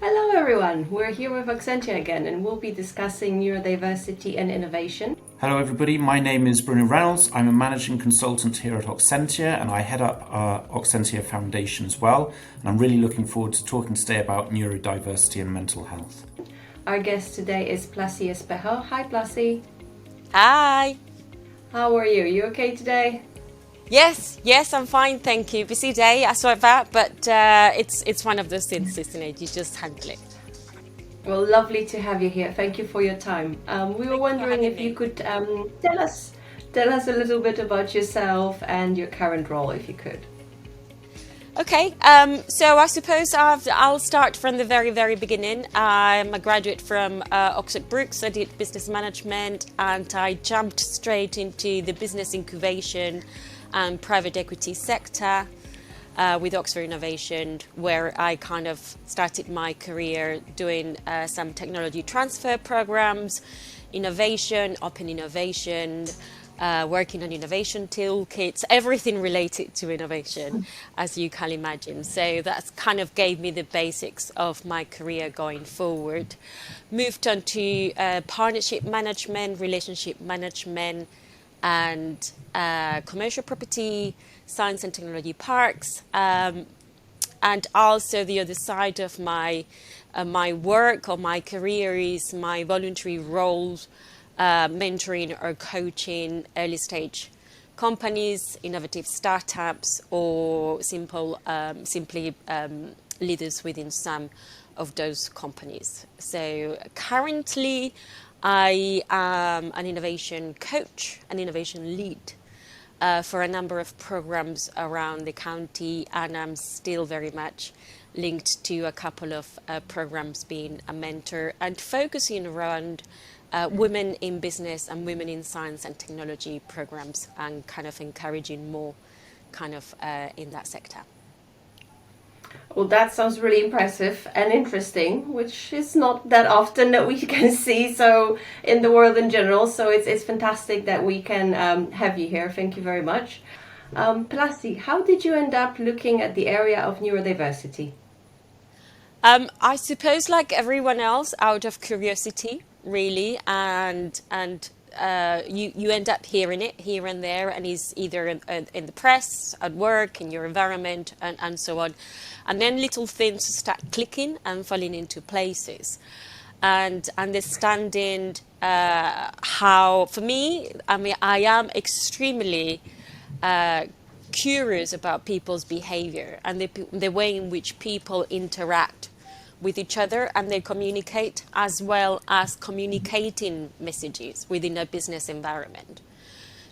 Hello everyone, we're here with Oxentia again and we'll be discussing neurodiversity and innovation. Hello everybody, my name is Bruno Reynolds. I'm a Managing Consultant here at Oxentia and I head up our Oxentia Foundation as well. And I'm really looking forward to talking today about neurodiversity and mental health. Our guest today is Placi Espejo. Hi Placi. Hi. How are you? You okay today? Yes, I'm fine, thank you. Busy day, I saw that, but it's one of those things, isn't it? You just handle it. Well, lovely to have you here. Thank you for your time. We were wondering if you could tell us a little bit about yourself and your current role, if you could. Okay, so I suppose I'll start from the very beginning. I'm a graduate from Oxford Brookes. I did business management and I jumped straight into the business incubation and private equity sector with Oxford Innovation, where I kind of started my career doing some technology transfer programs, innovation, open innovation, working on innovation toolkits, everything related to innovation, as you can imagine. So that kind of gave me the basics of my career going forward. Moved on to partnership management, relationship management, and commercial property, science and technology parks, and also the other side of my work or my career is my voluntary roles, mentoring or coaching early stage companies, innovative startups, or simply leaders within some of those companies. So currently, I am an innovation coach, an innovation lead for a number of programs around the county, and I'm still very much linked to a couple of programs being a mentor and focusing around women in business and women in science and technology programs and kind of encouraging more kind of in that sector. Well, that sounds really impressive and interesting, which is not that often that we can see so in the world in general. So it's fantastic that we can have you here. Thank you very much. Placi, how did you end up looking at the area of neurodiversity? I suppose like everyone else, out of curiosity, really, and you end up hearing it here and there, and it's either in the press, at work, in your environment, and so on. And then little things start clicking and falling into places. And understanding how, for me, I mean, I am extremely curious about people's behavior and the way in which people interact with each other and they communicate, as well as communicating messages within a business environment.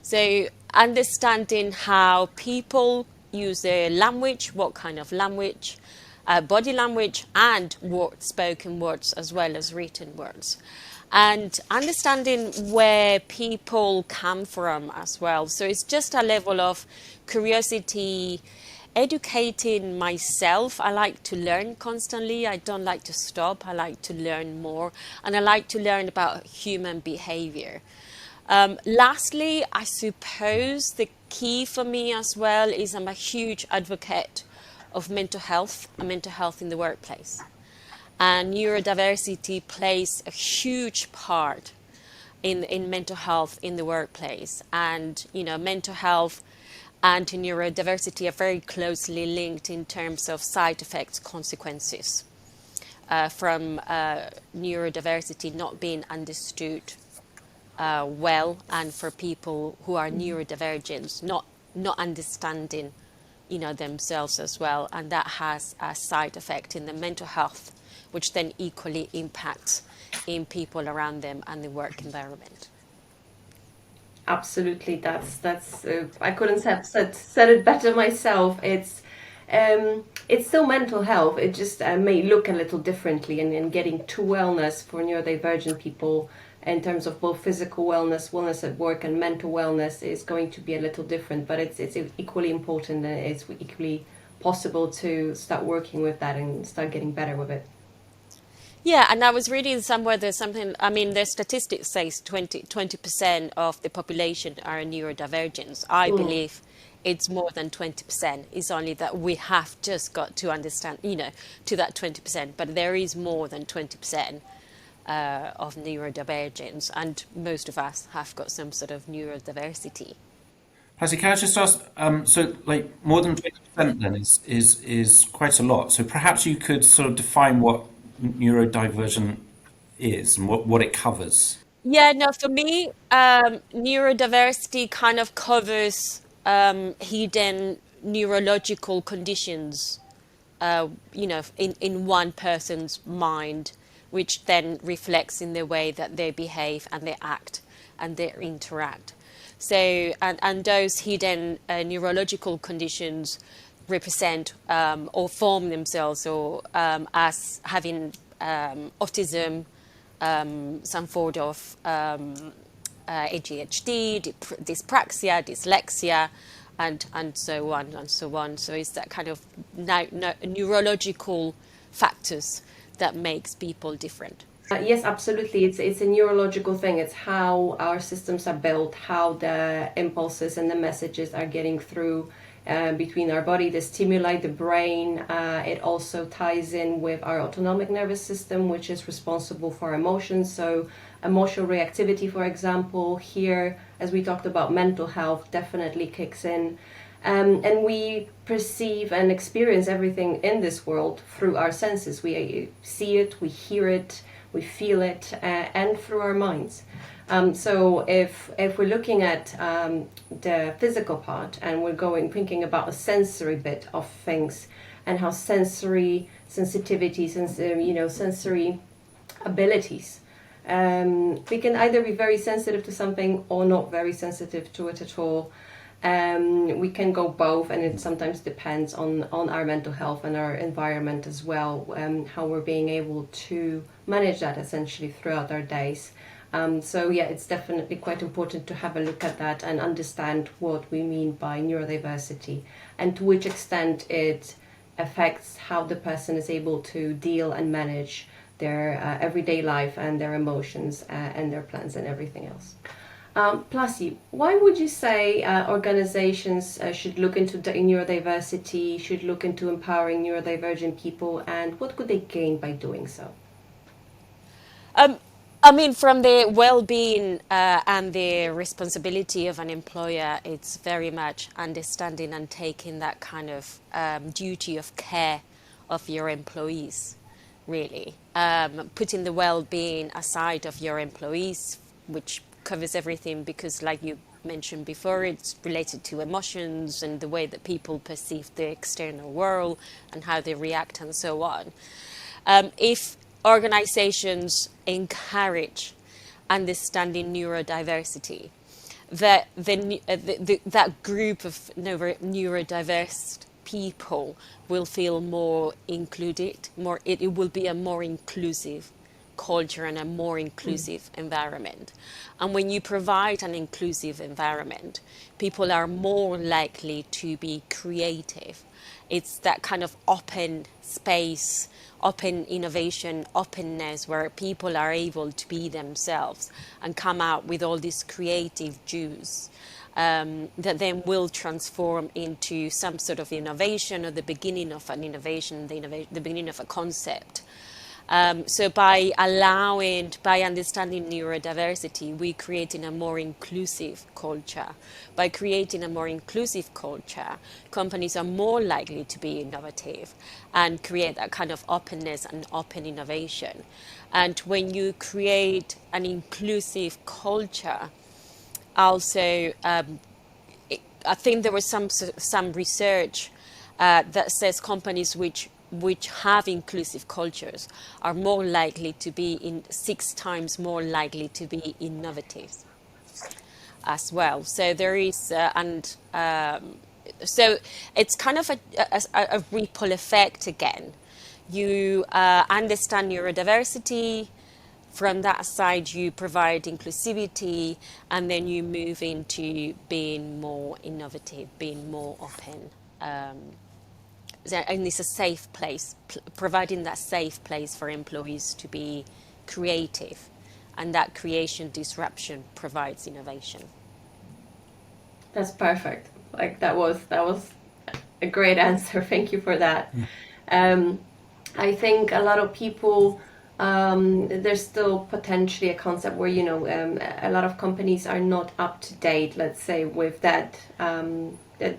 So understanding how people use their language, what kind of language, body language, and spoken words as well as written words. And understanding where people come from as well. So it's just a level of curiosity, educating myself. I like to learn constantly. I don't like to stop. I like to learn more. And I like to learn about human behavior. Lastly, I suppose the key for me as well is I'm a huge advocate of mental health and mental health in the workplace. And neurodiversity plays a huge part in mental health in the workplace. And, you know, mental health and neurodiversity are very closely linked in terms of side effects, consequences from neurodiversity not being understood well, and for people who are neurodivergent not understanding, you know, themselves as well, and that has a side effect in the mental health, which then equally impacts in people around them and the work environment. Absolutely, that's I couldn't have said it better myself. It's still mental health. It just may look a little differently, and getting to wellness for neurodivergent people in terms of both physical wellness, wellness at work, and mental wellness is going to be a little different. But it's equally important, and it's equally possible to start working with that and start getting better with it. Yeah, and I was reading somewhere there's something, I mean, the statistics says 20% of the population are neurodivergent. I believe it's more than 20%. It's only that we have just got to understand, to that 20%, but there is more than 20% of neurodivergence, and most of us have got some sort of neurodiversity. Placi, can I just ask, so like more than 20% then is quite a lot. So perhaps you could sort of define what neurodivergent is and what it covers. Yeah, no, for me, neurodiversity kind of covers hidden neurological conditions, in one person's mind, which then reflects in the way that they behave and they act and they interact. So, and those hidden neurological conditions represent or form themselves or as having autism, some sort of ADHD, dyspraxia, dyslexia, and so on and so on. So it's that kind of neurological factors that makes people different. Yes, absolutely. It's a neurological thing. It's how our systems are built, how the impulses and the messages are getting through between our body, the stimuli, the brain. It also ties in with our autonomic nervous system, which is responsible for emotions. So emotional reactivity, for example, here, as we talked about, mental health definitely kicks in. And we perceive and experience everything in this world through our senses. We see it, we hear it, we feel it, and through our minds. So if we're looking at the physical part and we're thinking about a sensory bit of things and how sensory sensitivities and sensory abilities, we can either be very sensitive to something or not very sensitive to it at all. We can go both, and it sometimes depends on our mental health and our environment as well, how we're being able to manage that essentially throughout our days. So yeah, it's definitely quite important to have a look at that and understand what we mean by neurodiversity and to which extent it affects how the person is able to deal and manage their everyday life and their emotions and their plans and everything else. Placi, why would you say organizations should look into neurodiversity, should look into empowering neurodivergent people, and what could they gain by doing so? I mean, from the well-being and the responsibility of an employer, it's very much understanding and taking that kind of duty of care of your employees, really. Putting the well-being aside of your employees, which covers everything, because like you mentioned before, it's related to emotions and the way that people perceive the external world and how they react and so on. If organizations encourage understanding neurodiversity, that that group of neurodiverse people will feel more included, it will be a more inclusive culture and a more inclusive environment. And when you provide an inclusive environment, people are more likely to be creative. It's that kind of open space, open innovation, openness, where people are able to be themselves and come out with all this creative juice that then will transform into some sort of innovation or the beginning of an innovation, the beginning of a concept. So by understanding neurodiversity, we're creating a more inclusive culture. By creating a more inclusive culture, companies are more likely to be innovative and create that kind of openness and open innovation. And when you create an inclusive culture, also, I think there was some research that says companies which have inclusive cultures are more likely to be 6 times more likely to be innovative as well. So there is, so it's kind of a ripple effect again. You understand neurodiversity. From that side, you provide inclusivity, and then you move into being more innovative, being more open. And it's a safe place, providing that safe place for employees to be creative, and that creation disruption provides innovation. That's perfect. Like that was a great answer. Thank you for that. I think a lot of people, there's still potentially a concept where, a lot of companies are not up to date, let's say, with that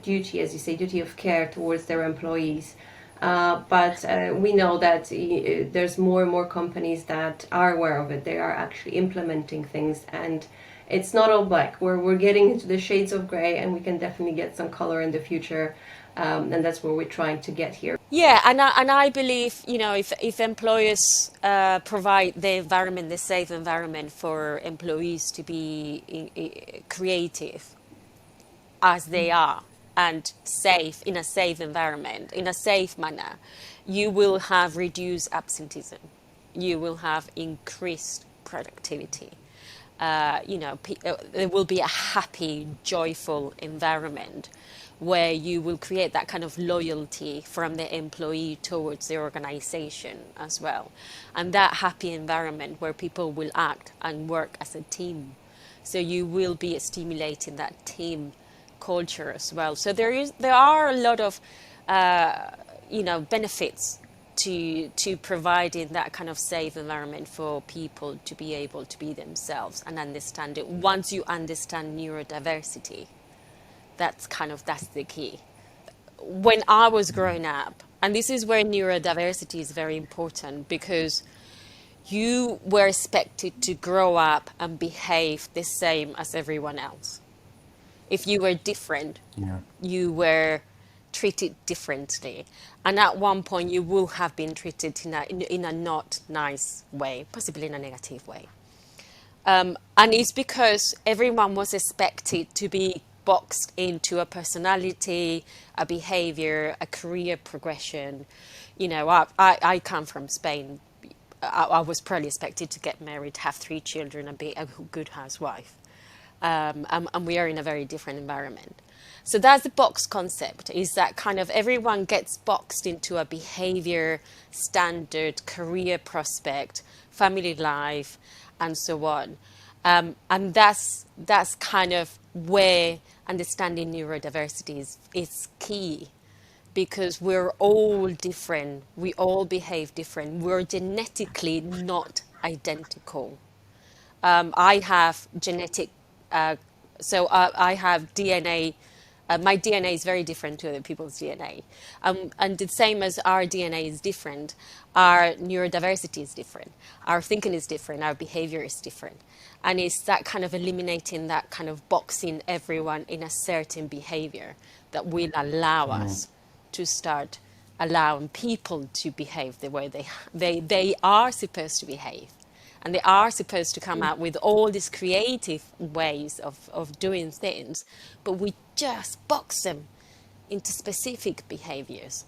duty, as you say, duty of care towards their employees. But we know that there's more and more companies that are aware of it. They are actually implementing things, and it's not all black. We're getting into the shades of gray, and we can definitely get some color in the future. And that's where we're trying to get here. Yeah, and I believe, if employers provide the environment, the safe environment for employees to be creative as they are and safe in a safe environment, in a safe manner, you will have reduced absenteeism. You will have increased productivity. There will be a happy, joyful environment where you will create that kind of loyalty from the employee towards the organization as well. And that happy environment where people will act and work as a team. So you will be stimulating that team culture as well. So there are a lot of benefits to providing that kind of safe environment for people to be able to be themselves and understand it. Once you understand neurodiversity, that's the key. When I was growing up, and this is where neurodiversity is very important, because you were expected to grow up and behave the same as everyone else. If you were different, you were treated differently. And at one point, you will have been treated in a not nice way, possibly in a negative way. And it's because everyone was expected to be boxed into a personality, a behavior, a career progression. I come from Spain. I was probably expected to get married, have 3 children, and be a good housewife. And we are in a very different environment. So that's the box concept, is that kind of everyone gets boxed into a behavior, standard, career prospect, family life, and so on. And that's kind of where understanding neurodiversity is key, because we're all different. We all behave different. We're genetically not identical. I have genetic, so I have DNA. My DNA is very different to other people's DNA. And the same as our DNA is different, our neurodiversity is different. Our thinking is different. Our behavior is different. And it's that kind of eliminating that kind of boxing everyone in a certain behavior that will allow us to start allowing people to behave the way they are supposed to behave. And they are supposed to come out with all these creative ways of doing things, but we just box them into specific behaviors.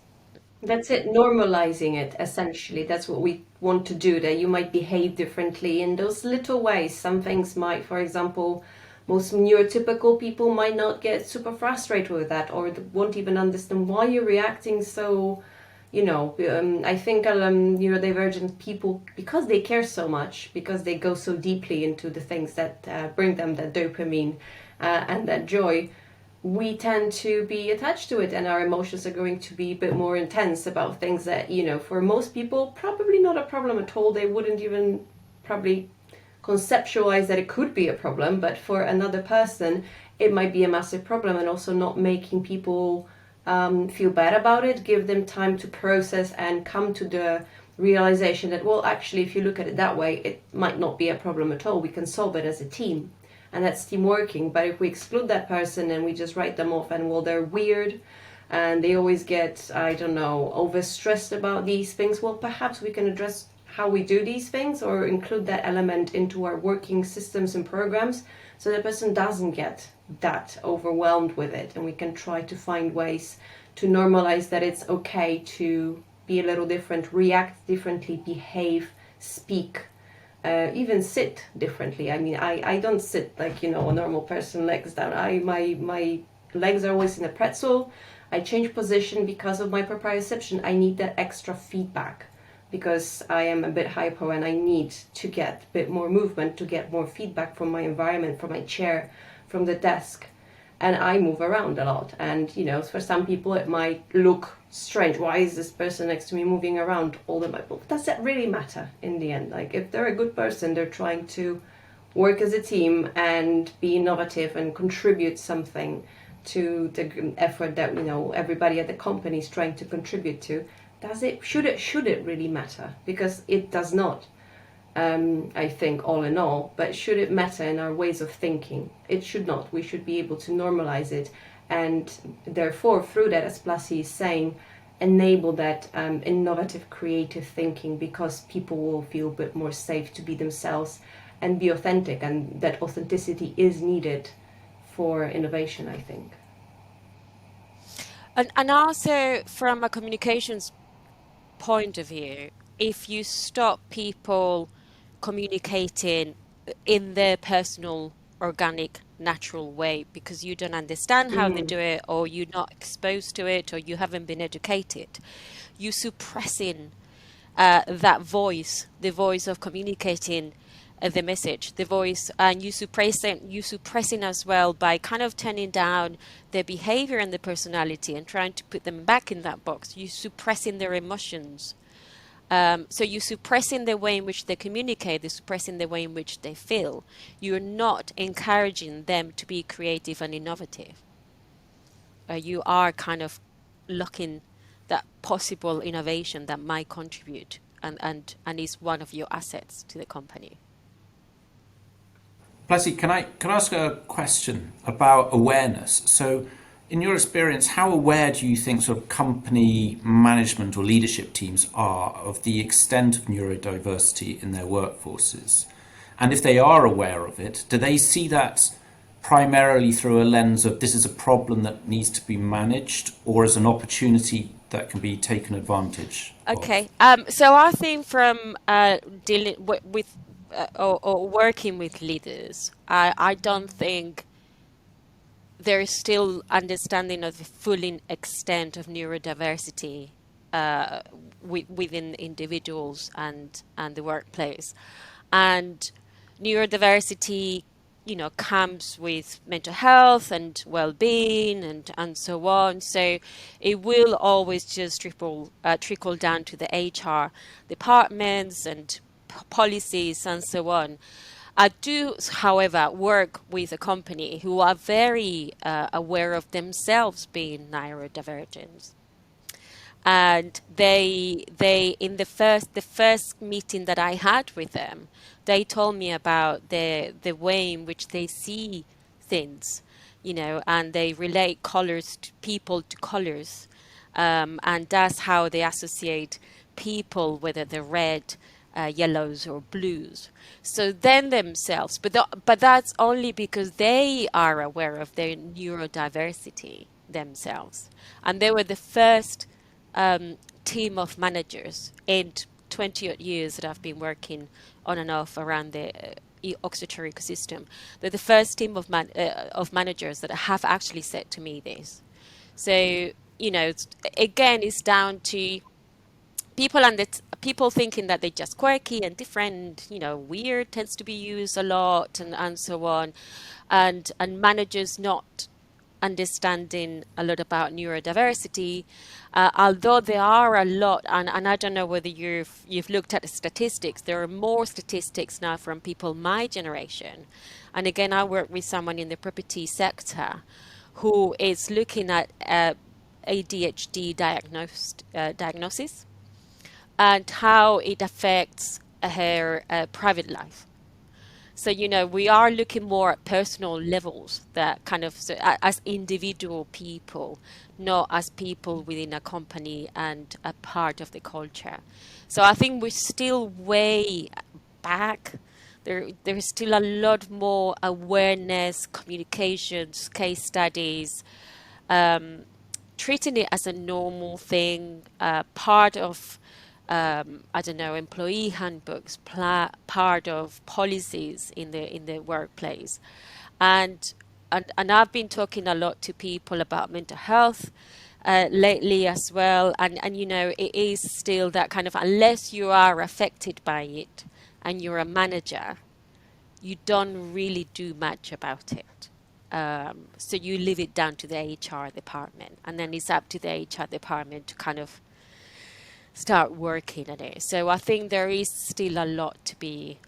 That's it, normalizing it, essentially. That's what we want to do, that you might behave differently in those little ways. Some things might, for example, most neurotypical people might not get super frustrated with that, or won't even understand why you're reacting so. I think neurodivergent people, because they care so much, because they go so deeply into the things that bring them that dopamine and that joy, we tend to be attached to it, and our emotions are going to be a bit more intense about things that, for most people, probably not a problem at all. They wouldn't even probably conceptualize that it could be a problem, but for another person, it might be a massive problem, and also not making people feel bad about it, give them time to process and come to the realization that, well, actually, if you look at it that way, it might not be a problem at all. We can solve it as a team, and that's team working. But if we exclude that person and we just write them off and, well, they're weird and they always get, overstressed about these things, well, perhaps we can address how we do these things or include that element into our working systems and programs, so the person doesn't get that overwhelmed with it, and we can try to find ways to normalize that it's okay to be a little different, react differently, behave, speak, even sit differently. I mean, I don't sit like, a normal person, legs down. My legs are always in a pretzel. I change position because of my proprioception. I need that extra feedback, because I am a bit hypo and I need to get a bit more movement, to get more feedback from my environment, from my chair, from the desk. and I move around a lot. And, you know, for some people it might look strange. Why is this person next to me moving around all the time? But does that really matter in the end? Like, if they're a good person, they're trying to work as a team and be innovative and contribute something to the effort that, you know, everybody at the company is trying to contribute to. Should it really matter? Because it does not. I think, all in all, but should it matter in our ways of thinking? It should not. We should be able to normalize it, and therefore, through that, as Placi is saying, enable that innovative, creative thinking, because people will feel a bit more safe to be themselves and be authentic, and that authenticity is needed for innovation, I think. And also from a communications point of view, if you stop people communicating in their personal, organic, natural way because you don't understand how they do it, or you're not exposed to it, or you haven't been educated, you're suppressing that voice, the voice of communicating the message, the voice, and you suppressing as well by kind of turning down their behavior and their personality and trying to put them back in that box. You're suppressing their emotions. So you're suppressing the way in which they communicate, you're suppressing the way in which they feel. You're not encouraging them to be creative and innovative. You are kind of locking that possible innovation that might contribute and is one of your assets to the company. Placi, can I ask a question about awareness? So, in your experience, how aware do you think sort of company management or leadership teams are of the extent of neurodiversity in their workforces? And if they are aware of it, do they see that primarily through a lens of this is a problem that needs to be managed, or as an opportunity that can be taken advantage of? Okay, so I think from dealing with or working with leaders, I don't think there is still understanding of the full extent of neurodiversity within individuals and the workplace. And neurodiversity, you know, comes with mental health and well-being and so on. So it will always just trickle down to the HR departments and policies and so on. I do, however, work with a company who are very aware of themselves being neurodivergent. And they in the first meeting that I had with them, they told me about the way in which they see things, you know, and they relate colors to people to colors, and that's how they associate people, whether they're red, yellows or blues. So then themselves, but that's only because they are aware of their neurodiversity themselves, and they were the first team of managers in 20 odd years that I've been working on and off around the Oxfordshire ecosystem. They're the first team of managers that have actually said to me this. So, you know, again, it's down to people thinking that they're just quirky and different, you know, weird tends to be used a lot and so on. And managers not understanding a lot about neurodiversity, although there are a lot, and I don't know whether you've looked at the statistics, there are more statistics now from people my generation. And again, I work with someone in the property sector who is looking at ADHD diagnosis and how it affects her private life. So, you know, we are looking more at personal levels that kind of, so, as individual people, not as people within a company and a part of the culture. So I think we're still way back. There's still a lot more awareness, communications, case studies, treating it as a normal thing, part of I don't know, employee handbooks, part of policies in the workplace, and I've been talking a lot to people about mental health lately as well, and you know, it is still that kind of, unless you are affected by it and you're a manager, you don't really do much about it. So you leave it down to the HR department, and then it's up to the HR department to kind of start working on it. So I think there is still a lot to be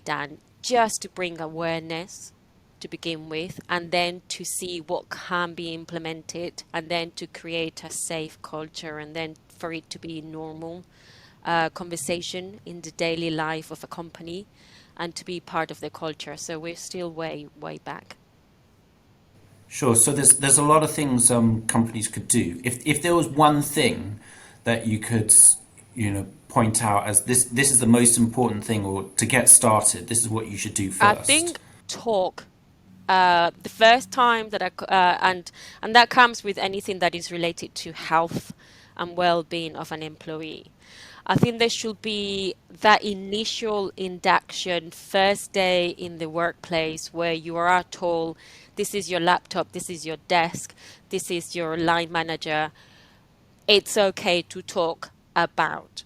done, just to bring awareness to begin with, and then to see what can be implemented, and then to create a safe culture, and then for it to be normal conversation in the daily life of a company, and to be part of the culture. So we're still way back. Sure. So there's a lot of things companies could do. If there was one thing that you could, point out as this is the most important thing, or to get started, this is what you should do I first. think talk. The first time that and that comes with anything that is related to health and well-being of an employee. I think there should be that initial induction, first day in the workplace, where you are told, this is your laptop, this is your desk, this is your line manager. It's okay to talk about.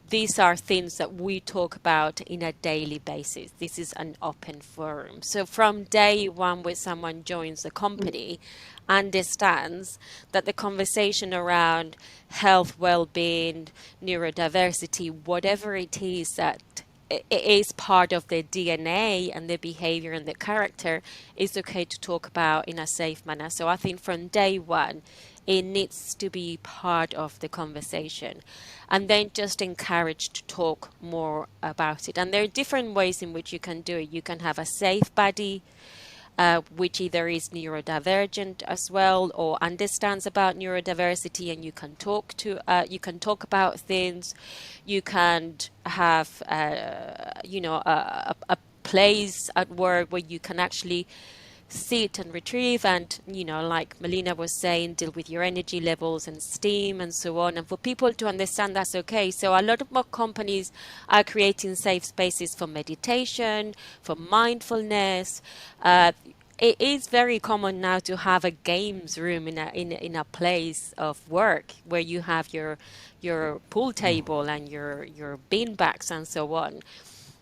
These are things that we talk about in a daily basis. This is an open forum. So from day one, when someone joins the company, understands that the conversation around health, well-being, neurodiversity, whatever it is that it is part of their DNA and their behavior and their character, is okay to talk about in a safe manner. So I think from day one, it needs to be part of the conversation, and then just encouraged to talk more about it. And there are different ways in which you can do it. You can have a safe buddy, which either is neurodivergent as well, or understands about neurodiversity, and you can talk about things. You can have a place at work where you can actually sit and retrieve, and like Malina was saying, deal with your energy levels and steam and so on, and for people to understand that's okay. So a lot of more companies are creating safe spaces for meditation, for mindfulness. It is very common now to have a games room in a place of work, where you have your pool table and your bean bags and so on.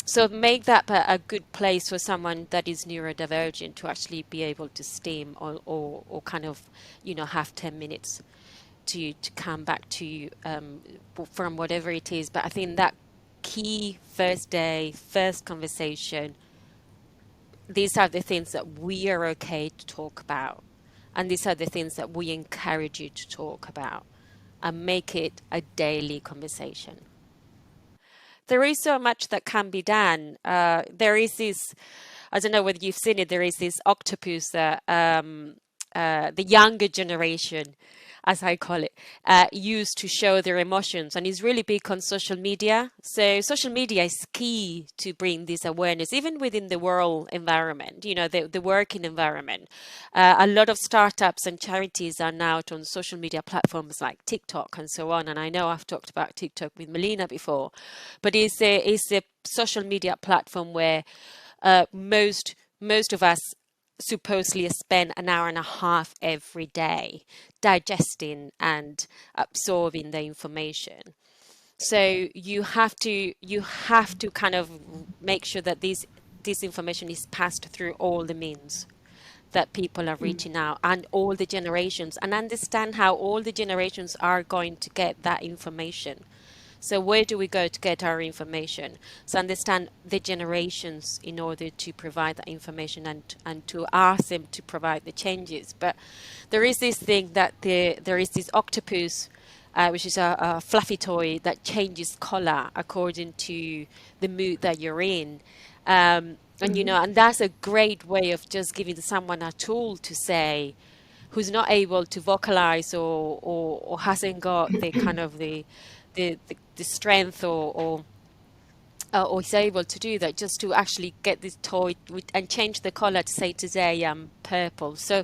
So make that a good place for someone that is neurodivergent to actually be able to steam, or kind of, have 10 minutes to come back to from whatever it is. But I think that key first day, first conversation, these are the things that we are okay to talk about. And these are the things that we encourage you to talk about, and make it a daily conversation. There is so much that can be done. There is this, I don't know whether you've seen it, there is this octopus that the younger generation, as I call it, use to show their emotions, and is really big on social media. So social media is key to bring this awareness, even within the world environment, the working environment. A lot of startups and charities are now on social media platforms like TikTok and so on. And I know I've talked about TikTok with Malina before, but it's a social media platform where most of us supposedly spend an hour and a half every day digesting and absorbing the information. So you have to kind of make sure that this information is passed through all the means that people are reaching out, and all the generations, and understand how all the generations are going to get that information. So where do we go to get our information? So understand the generations in order to provide that information, and to ask them to provide the changes. But there is this thing that there is this octopus, which is a fluffy toy that changes color according to the mood that you're in. And that's a great way of just giving someone a tool to say, who's not able to vocalize, or hasn't got the kind of the strength, or is able to do that, just to actually get this toy and change the color to say, today I'm purple. So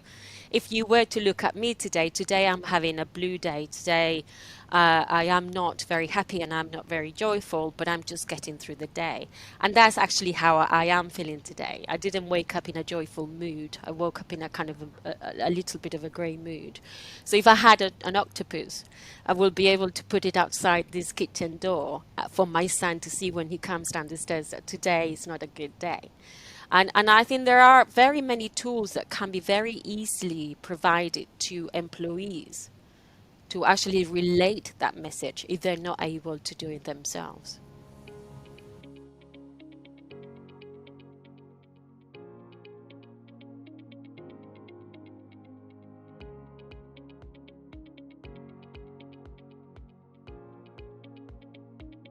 if you were to look at me today I'm having a blue day. Today I am not very happy and I'm not very joyful, but I'm just getting through the day. And that's actually how I am feeling today. I didn't wake up in a joyful mood. I woke up in a kind of a little bit of a grey mood. So if I had an octopus, I will be able to put it outside this kitchen door for my son to see when he comes down the stairs that today is not a good day. And I think there are very many tools that can be very easily provided to employees to actually relate that message if they're not able to do it themselves.